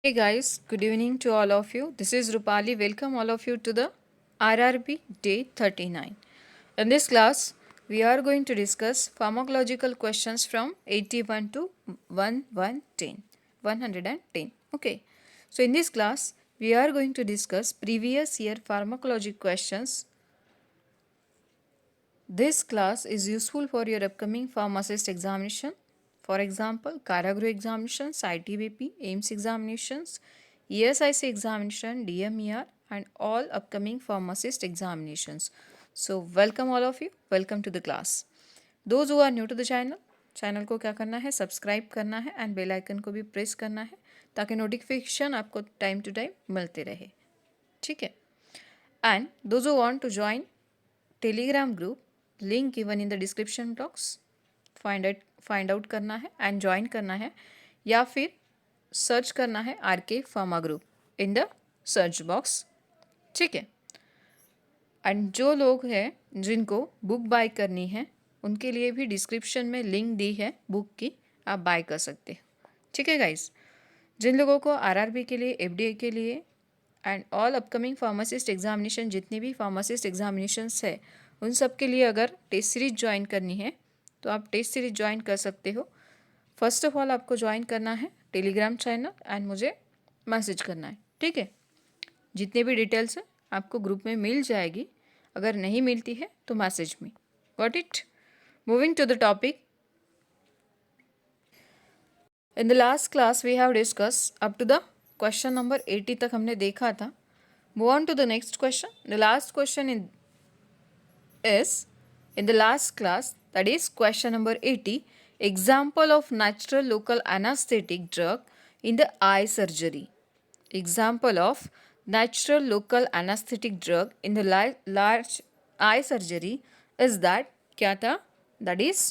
Hey guys, good evening to all of you. This is Rupali. Welcome all of you to the RRB Day 39. In this class, we are going to discuss pharmacological questions from 81 to 110. 110. Okay. So in this class, we are going to discuss previous year pharmacology questions. This class is useful for your upcoming pharmacist examination. For example, Karaguru examinations, ITBP, AIMS examinations, ESIC examination, DMER, and all upcoming pharmacist examinations. So, welcome all of you. Welcome to the class. Those who are new to the channel को क्या करना है, subscribe करना है and bell icon को भी press करना है ताकि नोटिफिकेशन आपको टाइम टू टाइम मिलते रहे. ठीक है. And those who want to join Telegram group, link given in the description box, find out करना है एंड ज्वाइन करना है, या फिर सर्च करना है RK pharma group in the search box. ठीक है. एंड जो लोग हैं जिनको बुक बाय करनी है उनके लिए भी डिस्क्रिप्शन में लिंक दी है बुक की, आप बाय कर सकते हैं. ठीक है गाइस. जिन लोगों को RRB के लिए, FDA के लिए and all upcoming pharmacist examination, जितने भी फार्मासिस्ट एग्जामिनेशंस है उन सब के लिए अगर टेस्ट सीरीज ज्वाइन करनी है तो आप टेस्ट सीरीज ज्वाइन कर सकते हो. फर्स्ट ऑफ ऑल आपको ज्वाइन करना है टेलीग्राम चैनल एंड मुझे मैसेज करना है. ठीक है. जितने भी डिटेल्स है आपको ग्रुप में मिल जाएगी. अगर नहीं मिलती है तो मैसेज में. Got it. Moving to the topic. In the last class we have discuss up to the question number 80 तक हमने देखा था. Move on to the next question. The last question is in the last class, that is question number 80, example of natural local anesthetic drug in the eye surgery. Example of natural local anesthetic drug in the large eye surgery is that, क्या था? That is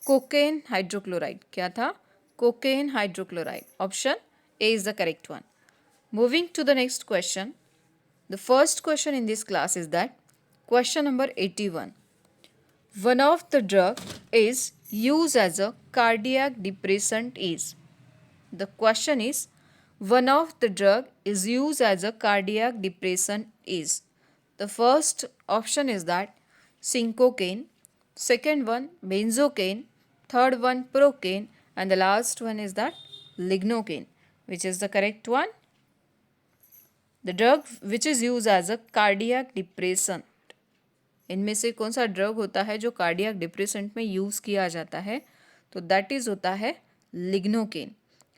cocaine hydrochloride. क्या था? Cocaine hydrochloride. Option A is the correct one. Moving to the next question. The first question in this class is that question number 81. One of the drug is used as a cardiac depressant is. The question is, one of the drug is used as a cardiac depressant is. The first option is that syncocaine, second one benzocaine, third one procaine, and the last one is that lignocaine. Which is the correct one? The drug which is used as a cardiac depressant. इनमें से कौन सा drug होता है जो cardiac depressant में use किया जाता है? तो दैट इज़ होता है lignocaine.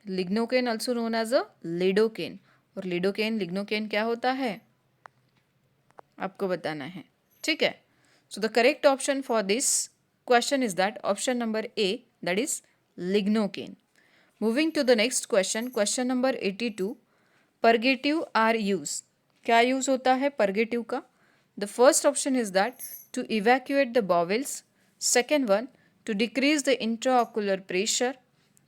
Lignocaine also known as a lidocaine. और लिडोकेन, लिग्नोकेन क्या होता है आपको बताना है. ठीक है. So the correct option for this question is that option number A, that is lignocaine. Moving to the next question. Question number 82. Purgative are use. क्या यूज़ होता है परगेटिव का? The first option is that to evacuate the bowels. Second one, to decrease the intraocular pressure.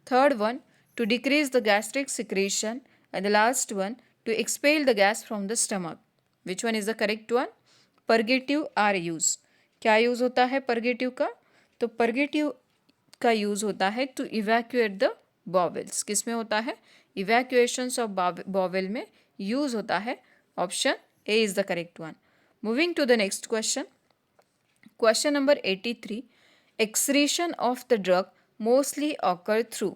Third one, to decrease the gastric secretion. And the last one, to expel the gas from the stomach. Which one is the correct one? Purgative are use. क्या use होता है purgative का? तो purgative का use होता है to evacuate the bowels. किस में होता है? Evacuations of bowel में यूज़ होता है. Option A is the correct one. Moving to the next question. Question number 83. Excretion of the drug mostly occur through.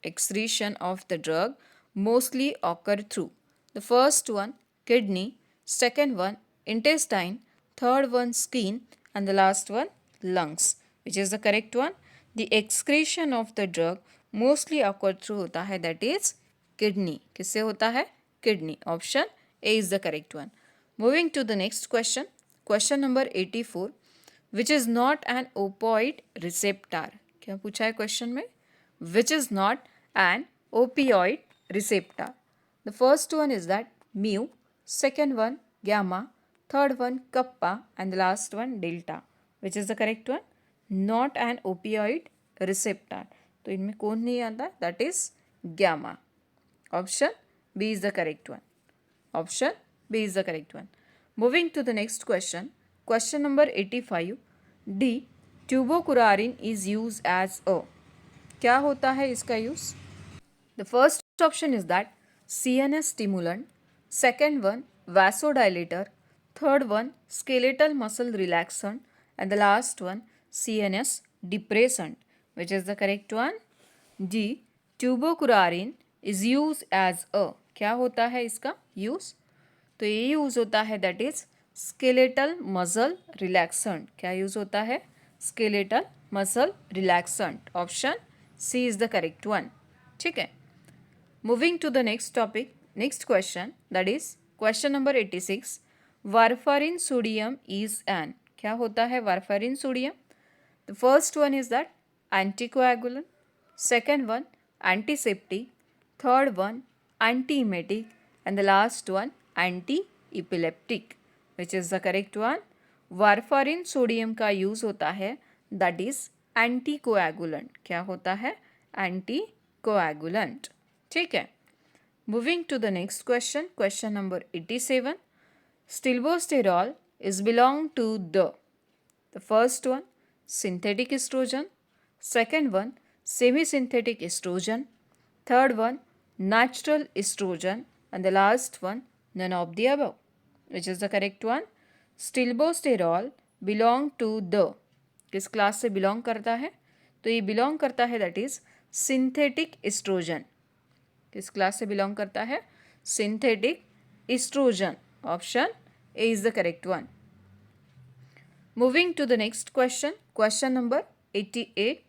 Excretion of the drug mostly occur through. The first one, kidney. Second one, intestine. Third one, skin. And the last one, lungs. Which is the correct one? The excretion of the drug mostly occur through होता है, that is kidney. किससे होता है? Kidney. Option A is the correct one. Moving to the next question. Question number 84. Which is not an opioid receptor. क्या पूछा है question में? Which is not an opioid receptor. The first one is that mu. Second one gamma. Third one kappa. And the last one delta. Which is the correct one? Not an opioid receptor. तो इनमें कौन नहीं आता? That is gamma. Option B is the correct one. Option B is the correct one. Moving to the next question. Question number 85. D. Tubocurarine is used as a. क्या होता है इसका use? The first option is that CNS stimulant, second one vasodilator, third one skeletal muscle relaxant, and the last one CNS depressant. Which is the correct one? D. Tubocurarine is used as a, क्या होता है इसका use? तो ये use होता है that is skeletal muscle relaxant. क्या use होता है? Skeletal muscle relaxant. Option C is the correct one. ठीक है. Moving to the next topic, next question, that is question number 86. Warfarin sodium is an, क्या होता है warfarin sodium? The first one is that anticoagulant, second one antiseptic, third one antiemetic, and the last one anti-epileptic. Which is the correct one? Warfarin sodium का use होता है that is anticoagulant. क्या होता है? Anticoagulant. ठीक है. Moving to the next question, question number 87. Stilboestrol is belong to the first one synthetic oestrogen, second one semi-synthetic estrogen, third one natural estrogen, and the last one none of the above. Which is the correct one? Stilbosterol belong to the, किस class से belong करता है? तो ये belong करता है that is synthetic estrogen. किस class से बिलोंग करता है? Synthetic estrogen. Option A is the correct one. Moving to the next question, question number 88.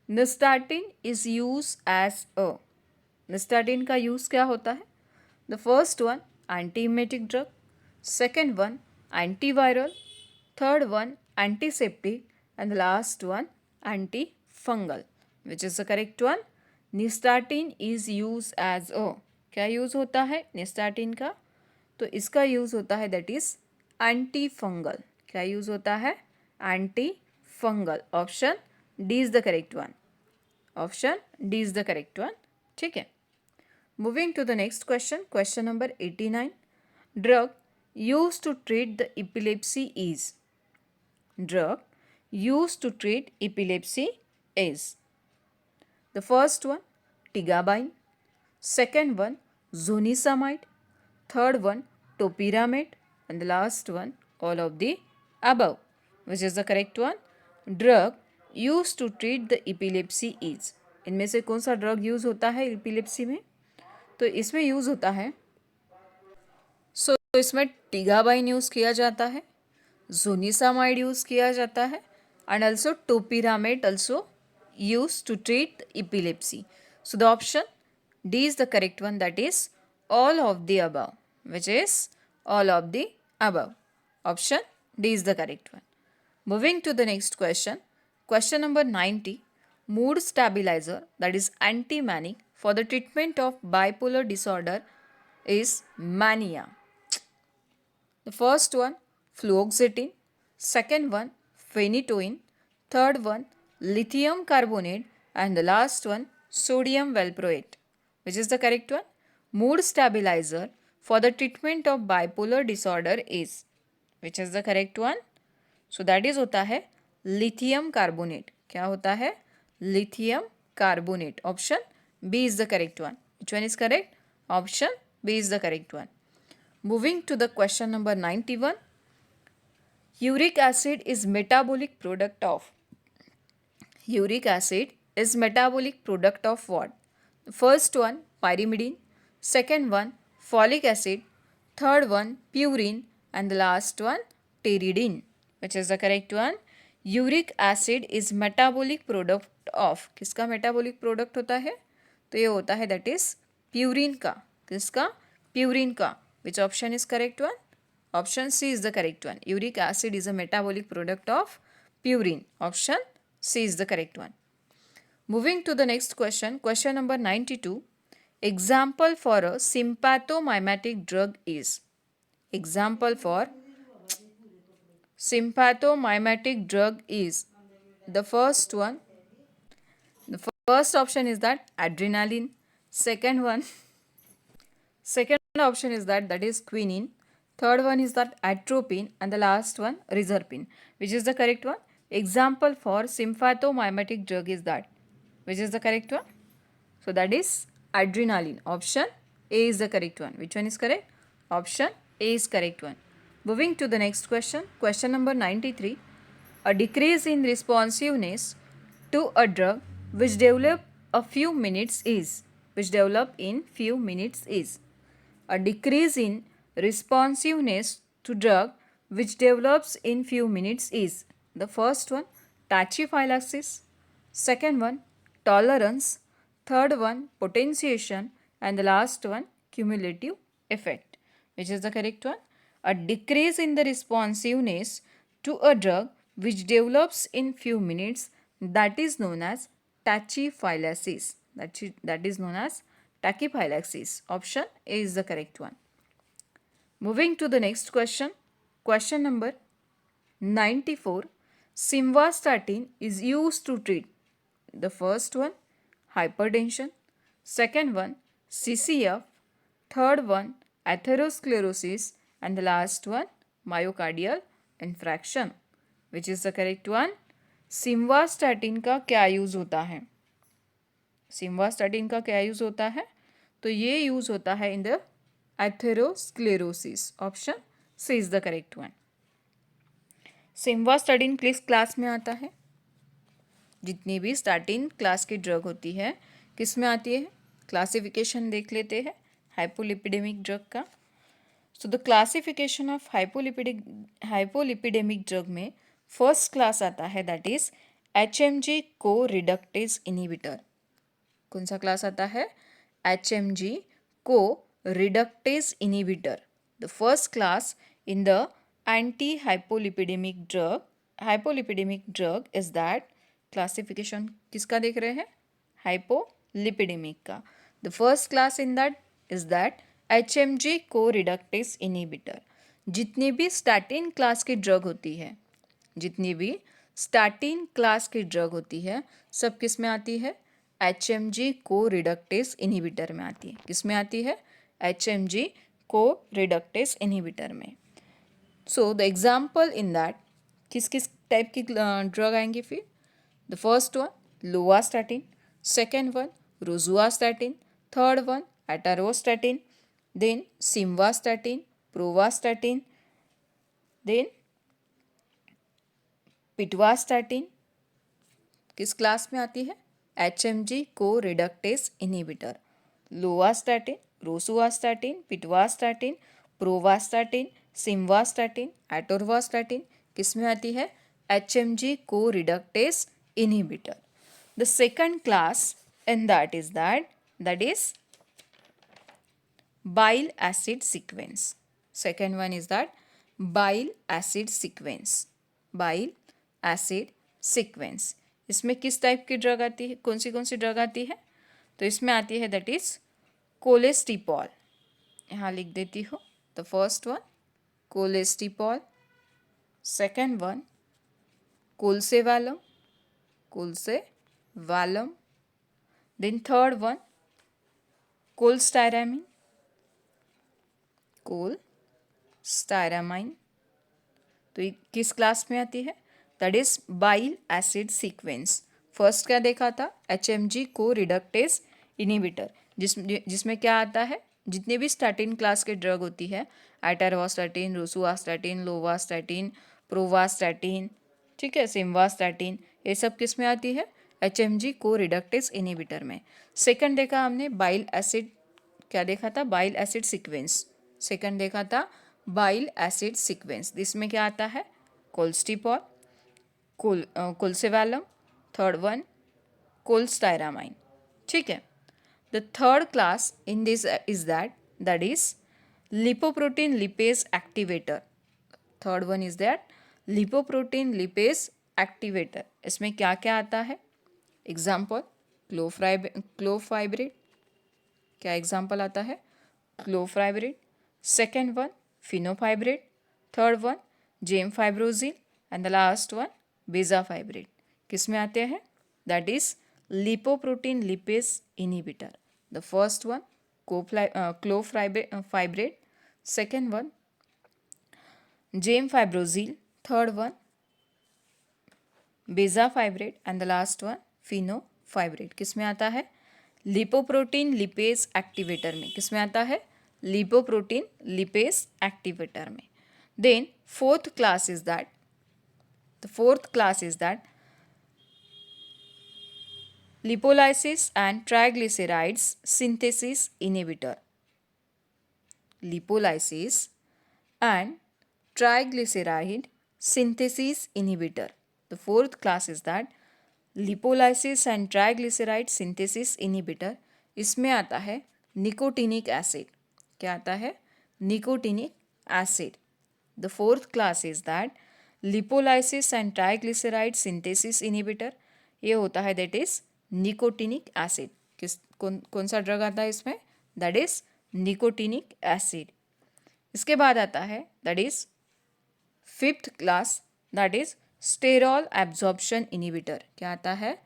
Nystatin is use as a, nystatin का यूज क्या होता है? The first one antiemetic drug, second one antiviral, third one antiseptic, and the last one anti fungal. Which is the correct one? Nystatin is use as a, क्या use होता है nystatin का? तो इसका यूज होता है दैट इज एंटी फंगल. क्या use होता है? Anti fungal. Option D is the correct one. Option D is the correct one. ठीक है. Moving to the next question, question number 89. Drug use to treat the epilepsy is, drug use to treat epilepsy is the first one tiagabine, second one zonisamide, third one topiramate, and the last one all of the above. Which is the correct one? Drug use to treat the epilepsy is, इनमें से कौन सा drug use होता है epilepsy में? तो इसमें use होता है, सो इसमें टिगाबाइन यूज किया जाता है, जोनिसामाइड यूज किया जाता है, and also topiramate also use to treat epilepsy. So the option D is the correct one, that is all of the above. Which is all of the above. Option D is the correct one. Moving to the next question, question number 90. Mood stabilizer, that is anti-manic, for the treatment of bipolar disorder is mania. The first one fluoxetine, second one phenytoin, third one lithium carbonate, and the last one sodium valproate. Which is the correct one? Mood stabilizer for the treatment of bipolar disorder is, which is the correct one? So that is होता है lithium carbonate. क्या होता है? Lithium carbonate. Option B is the correct one. Which one is correct? Option B is the correct one. Moving to the question number 91. Uric acid is metabolic product of, uric acid is metabolic product of what? First one pyrimidine, second one folic acid, third one purine, and the last one pteridine. Which is the correct one? Uric acid is metabolic product of, किसका metabolic product होता है? तो ये होता है that is purine का. किसका? Purine का. Which option is correct one? Option C is the correct one. Uric acid is a metabolic product of purine. Option C is the correct one. Moving to the next question, question number 92. Example for a sympathomimetic drug is, example for sympathomimetic drug is, the first one, the first option is that adrenaline, second one, second option is that is quinine, third one is that atropine, and the last one reserpine. Which is the correct one? Example for sympathomimetic drug is that, which is the correct one? So that is adrenaline. Option A is the correct one. Which one is correct? Option A is correct one. Moving to the next question. Question number 93. A decrease in responsiveness to a drug which develop a few minutes is. Which develop in few minutes is. A decrease in responsiveness to drug which develops in few minutes is. The first one, tachyphylaxis. Second one, tolerance. Third one, potentiation. And the last one, cumulative effect. Which is the correct one? A decrease in the responsiveness to a drug which develops in few minutes, that is known as tachyphylaxis. That is known as tachyphylaxis. Option A is the correct one. Moving to the next question. Question number 94. Simvastatin is used to treat the first one, hypertension. Second one, CCF. Third one, atherosclerosis. And the last one, myocardial infarction. Which is the correct one? Simvastatin का क्या use होता है? Simvastatin का क्या use होता है? तो ये यूज़ होता है in the atherosclerosis. Option C is the correct one. Simvastatin किस क्लास में आता है? जितनी भी स्टैटिन क्लास की ड्रग होती है किस में आती है? क्लासिफिकेशन देख लेते हैं हाइपोलिपिडेमिक ड्रग का. So the classification of hypolipidaemic drug में फर्स्ट क्लास आता है, that is HMG CoA reductase inhibitor. कौन सा क्लास आता है? HMG CoA reductase inhibitor. The first class in the anti hypolipidaemic drug is that. Classification किसका देख रहे हैं? हाइपोलिपिडेमिक का. The first class in that is that HMG CoA reductase inhibitor. जितनी भी स्टैटिन क्लास की ड्रग होती है, जितनी भी स्टैटिन क्लास की ड्रग होती है, सब किस में आती है? HMG को रिडक्टेज इनिबिटर में आती है. किस में आती है? HMG को रिडक्टेज इनिबिटर में. So the example in that किस किस टाइप की ड्रग आएंगी फिर? The first one lovastatin, second one rosuvastatin, third one atorvastatin, then simvastatin, pravastatin, then pitavastatin. किस क्लास में आती है? HMG CoA reductase inhibitor. Lovastatin, rosuvastatin, pitavastatin, pravastatin, simvastatin, atorvastatin किस में आती है? HMG CoA reductase inhibitor. The second class in that is that is bile acid sequence. Second one is that bile acid sequence. Bile acid sequence. इसमें किस type की drug आती है? कौन सी ड्रग आती है? तो इसमें आती है दैट इज कोलेस्टिपॉल. यहाँ लिख देती हूँ. The first one colestipol, second one colesevelam, then third one cholestyramine. तो ये किस क्लास में आती है? That is bile acid sequence. First क्या देखा था? HMG CoA reductase inhibitor. जिसमें क्या आता है? जितने भी स्टैटिन क्लास के ड्रग होती है, एटारवास्टैटिन, रोसुआस्टैटिन, लोवास्टैटिन, प्रोवास्टैटिन, ठीक है, सिम्वास्टैटिन, ये सब किस में आती है? HMG को रिडक्टेज इनिबिटर में. सेकंड देखा हमने बाइल एसिड. क्या देखा था? Bile acid sequence. सेकंड देखा था बाइल एसिड सीक्वेंस. इसमें क्या आता है? Colestipol, colesevelam, third one cholestyramine. ठीक है. The third class in this is that is lipoprotein lipase activator. Third one is that lipoprotein lipase activator. इसमें क्या क्या आता है? Example clofibrate. क्या एग्जाम्पल आता है? Clofibrate. Second one fenofibrate, third one gemfibrozil and the last one bezafibrate. किस में आते हैं? That is lipoprotein lipase inhibitor. The first one clofibrate, second one gemfibrozil, third one बेजाफाइब्रिड and the last one फिनोफाइब्रिड. किस में आता है? लिपोप्रोटीन लिपेज एक्टिवेटर में, किस में आता है? लिपोप्रोटीन लिपेज एक्टिवेटर में. Then fourth class is that, the fourth class is that lipolysis and triglycerides synthesis inhibitor. Lipolysis and triglyceride synthesis inhibitor. The fourth class is that lipolysis and triglyceride synthesis inhibitor. इसमें आता है nicotinic acid. क्या आता है? Nicotinic acid. The fourth class is that lipolysis and triglyceride synthesis inhibitor. ये होता है that is nicotinic acid. कौन सा ड्रग आता है इसमें? That is nicotinic acid. इसके बाद आता है that is fifth class, that is sterol absorption inhibitor. क्या आता है?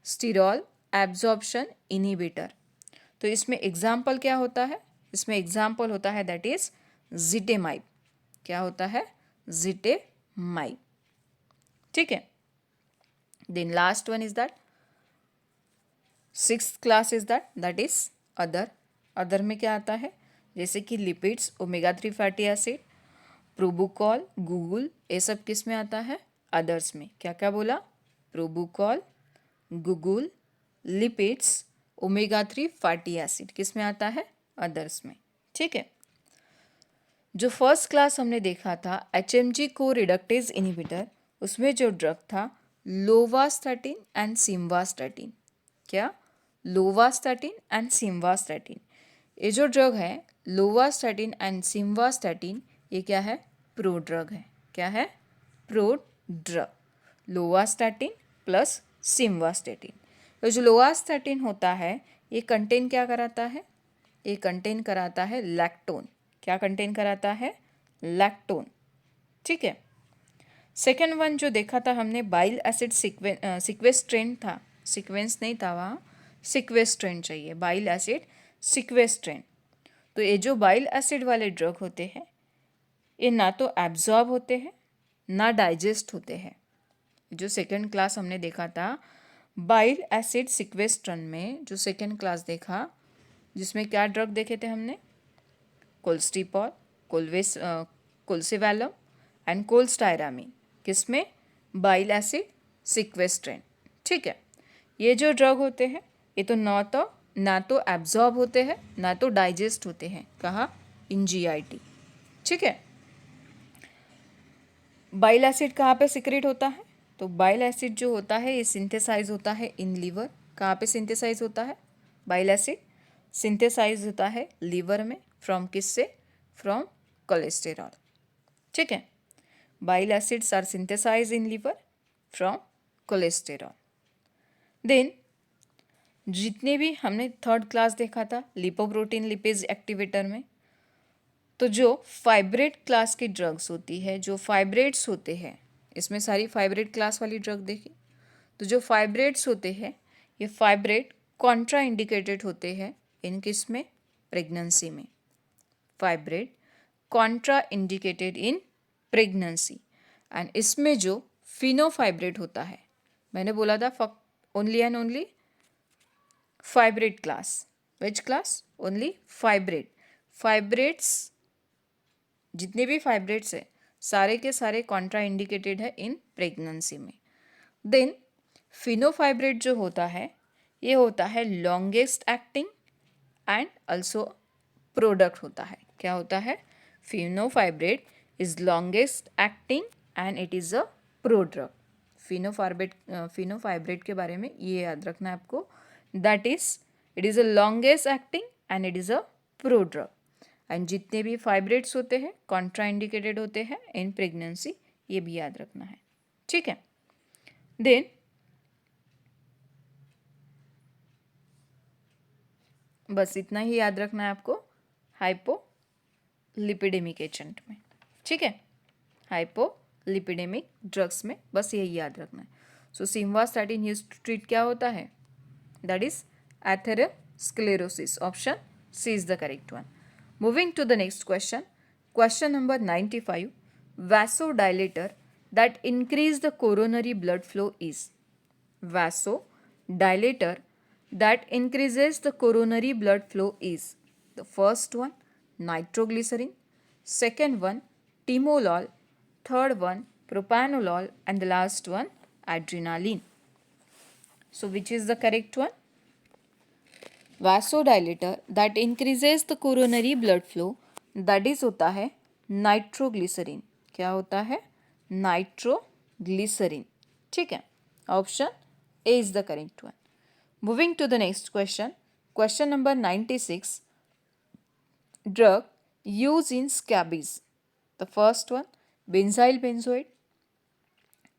Sterol absorption inhibitor. तो इसमें एग्जाम्पल क्या होता है? इसमें एग्जाम्पल होता है दैट इज जिटेमाइब. क्या होता है? जिटेमाइब. ठीक है. Then last one is that sixth class is that is other. Other में क्या आता है? जैसे कि lipids, omega 3 fatty acid, probucol, गूगल, ये सब किस में आता है? अदर्स में. क्या क्या बोला? प्रोबुकॉल, गूगल, लिपिड्स, ओमेगा 3 फैटी एसिड किस में आता है? अदर्स में. ठीक है. जो फर्स्ट क्लास हमने देखा था HMG को रिडक्टेज इनहिबिटर, उसमें जो ड्रग था लोवास्टैटिन एंड सिम्वास्टैटिन. क्या? लोवास्टैटिन एंड सिम्वास्टैटिन. ये जो ड्रग है लोवास्टैटिन एंड सिम्वास्टैटिन, ये क्या है? प्रो ड्रग है. क्या है? Prodrug. Lovastatin plus simvastatin. तो जो लोवास्टैटिन होता है ये कंटेन क्या कराता है? ये कंटेन कराता है लैक्टोन. क्या कंटेन कराता है? लैक्टोन. ठीक है. सेकेंड वन जो देखा था हमने बाइल एसिड सिक्वेस्ट्रेन था. सीक्वेंस नहीं था वहाँ, सिक्वेस्ट्रेन चाहिए. Bile acid sequestrant. तो ये जो बाइल एसिड वाले ड्रग होते हैं ये ना तो एब्जॉर्ब होते हैं ना डाइजेस्ट होते हैं. जो सेकेंड क्लास हमने देखा था बाइल एसिड सिक्वेस्ट्रन में, जो सेकेंड क्लास देखा जिसमें क्या ड्रग देखे थे हमने? Colestipol, colesevelam and cholestyramine. किसमें? Bile acid sequestrant. ठीक है. ये जो ड्रग होते हैं ये तो ना तो एब्जॉर्ब होते हैं ना तो डाइजेस्ट होते हैं. कहाँ? इन GIT. ठीक है. बाइल एसिड कहाँ पे सिक्रेट होता है? तो बाइल एसिड जो होता है ये सिंथेसाइज होता है इन लीवर. कहाँ पे सिंथेसाइज होता है? बाइल एसिड सिंथेसाइज होता है लीवर में. फ्रॉम किससे? From cholesterol. ठीक है. Bile acids are synthesize in liver from cholesterol. Then जितने भी हमने थर्ड क्लास देखा था लिपोप्रोटीन लिपेज एक्टिवेटर में, तो जो फाइब्रेट क्लास की ड्रग्स होती है, जो फाइब्रेट्स होते हैं, इसमें सारी फाइब्रेट क्लास वाली ड्रग देखी. तो जो फाइब्रेट्स होते हैं ये फाइब्रेट कॉन्ट्रा इंडिकेटेड होते हैं इन किस में? प्रेगनेंसी में. Fibrate contraindicated in pregnancy. And इसमें जो फिनोफाइब्रेट होता है, मैंने बोला था only and only fibrate class. Which class? Only fibrate. Fibrates जितने भी फाइब्रेट्स है सारे के सारे कॉन्ट्रा इंडिकेटेड है इन प्रेगनेंसी में. देन फिनोफाइब्रेट जो होता है ये होता है longest acting and also product होता है. क्या होता है? Fenofibrate is longest acting and it is a prodrug. Fenofibrate के बारे में ये याद रखना है आपको. That is it is a longest acting and it is a prodrug. And जितने भी फाइब्रेट्स होते हैं कॉन्ट्रा इंडिकेटेड होते हैं इन प्रेगनेंसी, ये भी याद रखना है. ठीक है. देन बस इतना ही याद रखना है आपको हाइपोलिपिडेमिक एजेंट में. ठीक है. हाइपोलिपिडेमिक ड्रग्स में बस यही याद रखना है. So simvastatin used to treat क्या होता है? That is atherosclerosis. Option C is the correct one. Moving to the next question. Question number 95. Vasodilator that increase the coronary blood flow is. Vasodilator that increases the coronary blood flow is? The first one, nitroglycerin. Second one, timolol. Third one, propanolol. And the last one, adrenaline. So which is the correct one? Vasodilator that increases the coronary blood flow, that is होता है nitroglycerine. क्या होता है? Nitroglycerin. ठीक है, option A is the correct one. Moving to the next question. Question number 96. Drug used in scabies. The first one, benzyl benzoate.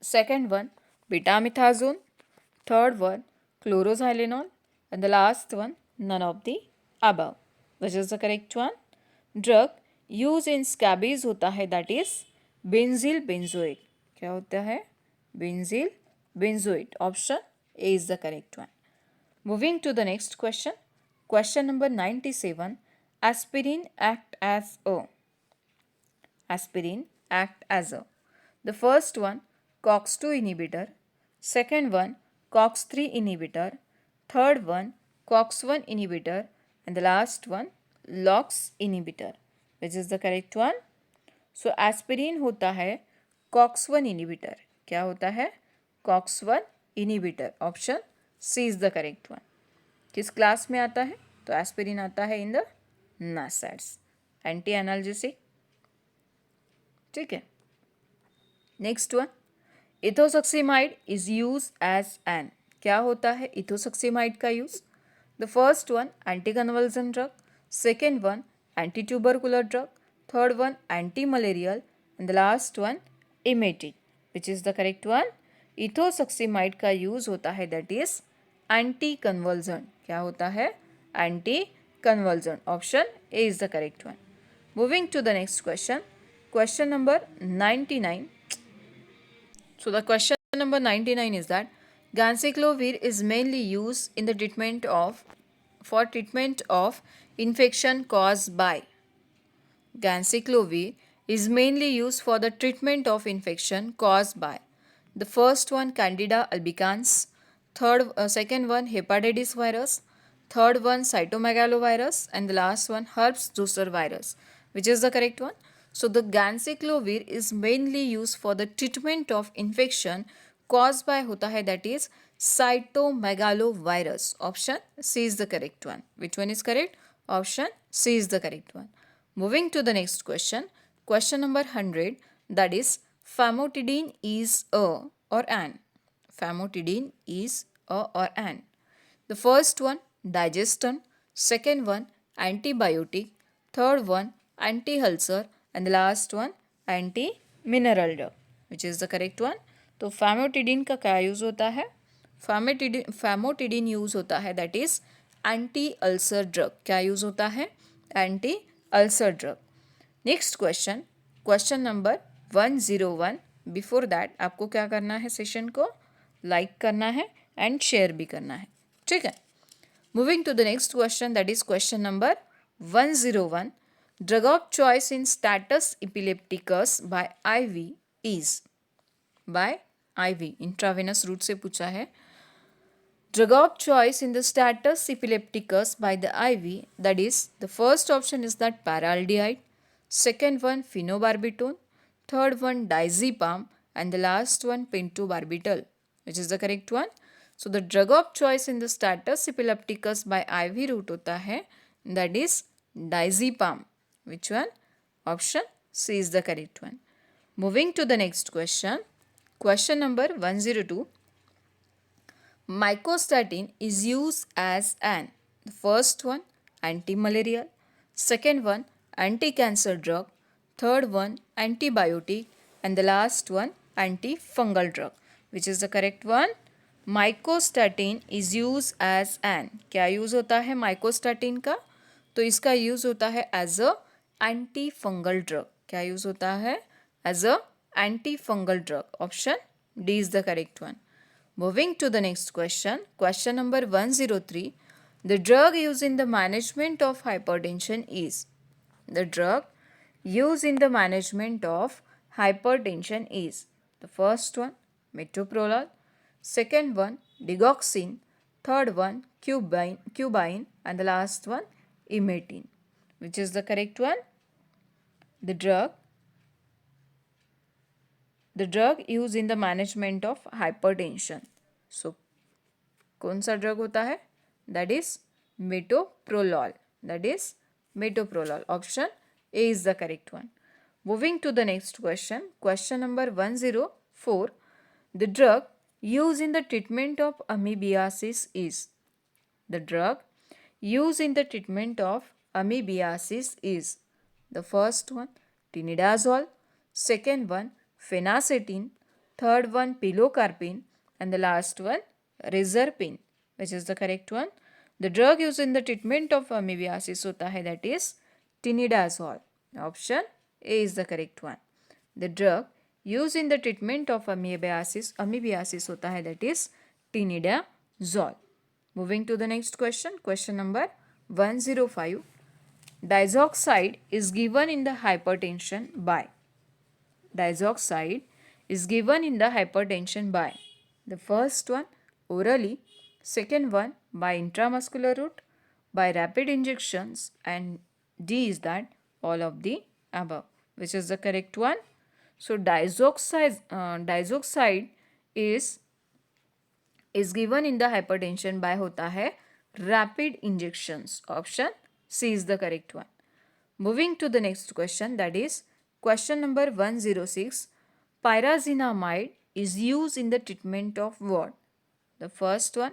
Second one, betamethasone. Third one, chloroxylenol. And the last one, none of the above. Which is the correct one? Drug used in scabies होता है, that is benzyl benzoate. क्या होता है? Benzyl benzoate. Option A is the correct one. Moving to the next question. Question number 97. Aspirin act as a. Aspirin act as a. The first one, COX-2 inhibitor. Second one, COX-3 inhibitor. Third one, COX-1 inhibitor. And the last one, LOX inhibitor. Which is the correct one? So aspirin होता है COX-1 inhibitor. क्या होता है? COX-1 inhibitor. Option C is the correct one. किस class में आता है? तो एस्पिरिन आता है in the NSAIDs, anti analgesic. ठीक है. Next one, ethosuximide is use as an. क्या होता है इथोसक्सीमाइड का use? The first one, anti convulsion drug. Second one, anti tubercular drug. Third one, anti malarial. And the last one, emetic. Which is the correct one? Ethosuximide का use होता है, that is anti convulsion. क्या होता है? Anti convulsion. Option A is the correct one. Moving to the next question. Question number 99. So the question number 99 is that ganciclovir is mainly used in the treatment of infection caused by. Ganciclovir is mainly used for the treatment of infection caused by. The first one, Candida albicans. Second one, hepatitis virus. Third one, cytomegalovirus. And the last one, herpes zoster virus. Which is the correct one? So the ganciclovir is mainly used for the treatment of infection caused by होता है, that is cytomegalovirus. Option C is the correct one. Which one is correct? Option C is the correct one. Moving to the next question. Question number 100. That is famotidine is a or an. Famotidine is a or an. The first one, digestion. Second one, antibiotic. Third one, anti-ulcer. And the last one, anti-mineral drug. Which is the correct one? तो famotidine का क्या use होता है? famotidine use होता है, that is anti-ulcer drug. क्या use होता है? Anti-ulcer drug. Next question. Question number 101. Before that आपको क्या करना है? सेशन को लाइक करना है एंड शेयर भी करना है. ठीक है. Moving to the next question, that is question number 101. Drug of choice in status epilepticus by IV is. By IV, intravenous route से पूछा है. Drug of choice in the status epilepticus by the IV, that is the first option is that paraldehyde. Second one, phenobarbital. Third one, diazepam. And the last one, pentobarbital. Which is the correct one? So the drug of choice in the status epilepticus by IV route होता है, that is diazepam. Which one? Option C is the correct one. Moving to the next question. Question number 102. Mycostatin is used as an. The first one, anti-malarial. Second one, anti-cancer drug. Third one, antibiotic. And the last one, antifungal drug. Which is the correct one? Mycostatin is use as an. क्या use होता है mycostatin का? तो इसका use होता है as a antifungal drug. क्या use होता है? As a antifungal drug. Option D is the correct one. Moving to the next question. Question number 103. The drug use in the management of hypertension is. The drug use in the management of hypertension is. The first one, metoprolol. Second one, digoxin. third one cubine, and the last one imetine. Which is the correct one? The drug used in the management of hypertension. So कौन सा drug होता है? That is metoprolol. That is metoprolol. Option A is the correct one. Moving to the next question. Question number 104. The drug used in the treatment of amoebiasis is. The drug used in the treatment of amoebiasis is. The first one tinidazole, second one phenacetin, third one pilocarpine, and the last one reserpine. Which is the correct one? The drug used in the treatment of amoebiasis होता है, that is tinidazole. Option A is the correct one. The drug used in the treatment of amoebiasis होता है, that is tinidazole. Moving to the next question. Question number 105. Diazoxide is given in the hypertension by. Diazoxide is given in the hypertension by. The first one orally, second one by intramuscular route, by rapid injections, and D is that all of the above. Which is the correct one? So diazoxide is given in the hypertension by होता है rapid injections. Option C is the correct one. Moving to the next question, that is question number 106. Pyrazinamide is used in the treatment of what? The first one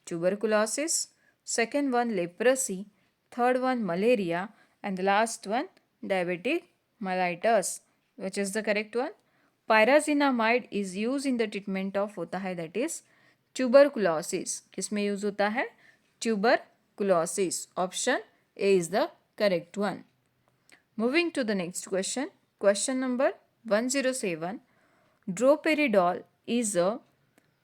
tuberculosis, second one leprosy, third one malaria, and the last one diabetic mellitus. Which is the correct one? Pyrazinamide is used in the treatment of होता है, that is tuberculosis. किसमें use होता है? Tuberculosis. Option A is the correct one. Moving to the next question. Question number 107. Droperidol is a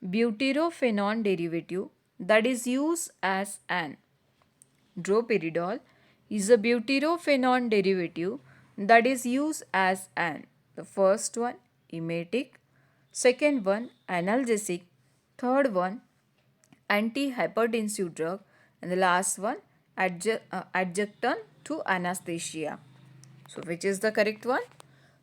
butyrophenone derivative that is used as an. Droperidol is a butyrophenone derivative that is used as an. The first one emetic, second one analgesic, third one antihypertensive drug, and the last one adjunctant to anesthesia. So which is the correct one?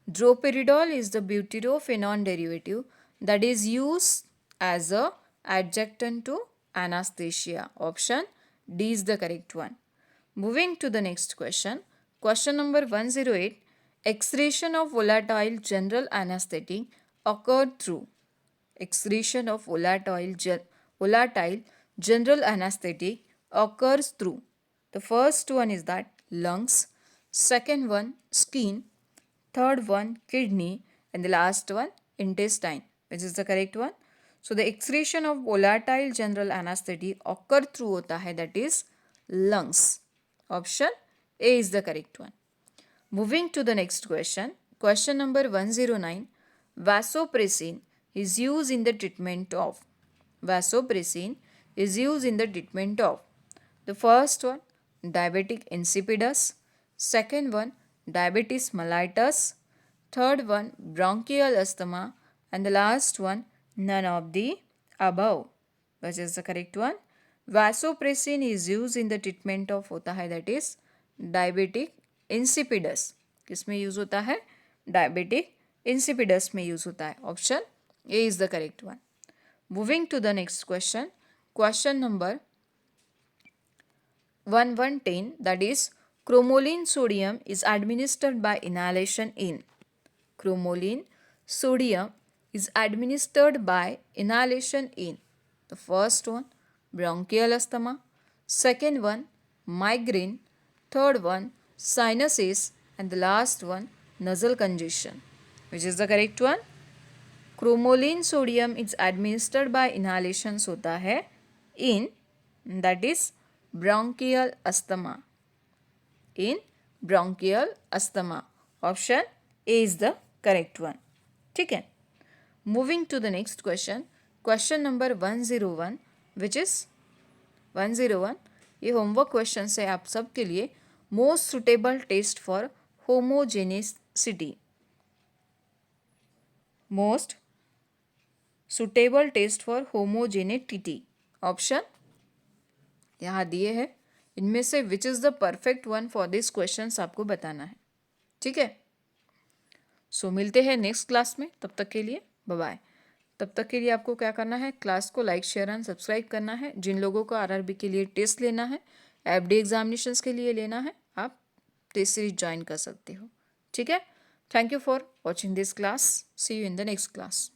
Droperidol is the butyrophenone derivative that is used as a adjunctant to anesthesia. Option D is the correct one. Moving to the next question. Question number 108. Excretion of volatile general anesthetic occurred through. Excretion of volatile general anesthetic occurs through. The first one is that lungs, second one skin, third one kidney, and the last one intestine. Which is the correct one? So the excretion of volatile general anesthetic occur through होता है, that is lungs. Option A is the correct one. Moving to the next question. Question number 109. Vasopressin is used in the treatment of. Vasopressin is used in the treatment of. The first one diabetic insipidus, second one diabetes mellitus, third one bronchial asthma, and the last one none of the above. Which is the correct one? Vasopressin is used in the treatment of होता है, that is diabetic insipidus. किसमें use होता है? Diabetic insipidus में use होता है. Option A is the correct one. Moving to the next question. Question number 1110, that is cromolyn sodium is administered by inhalation in. Cromolyn sodium is administered by inhalation in. The first one bronchial asthma, second one migraine, third one sinuses, and the last one nasal congestion. Which is the correct one? Cromolyn sodium is administered by inhalation होता है in, that is bronchial asthma. In bronchial asthma. Option A is the correct one. ठीक है. Moving to the next question. Question number 101, which is 101. ये homework question है आप सब के लिए. Most suitable test for homogeneity. Most suitable test for homogeneity. Option यहाँ दिए हैं, इनमें से which is the perfect one for this question आपको बताना है, ठीक है। सो मिलते हैं नेक्स्ट क्लास में, तब तक के लिए बाय बाय। तब तक के लिए आपको क्या करना है, क्लास को लाइक शेयर एंड सब्सक्राइब करना है। जिन लोगों को आरआरबी के लिए टेस्ट लेना है, एफडी एग्जामिनेशंस के लिए लेना है, आप टेस्ट सीरीज ज्वाइन कर सकते हो, ठीक है। Thank you for watching this class, see you in the next class.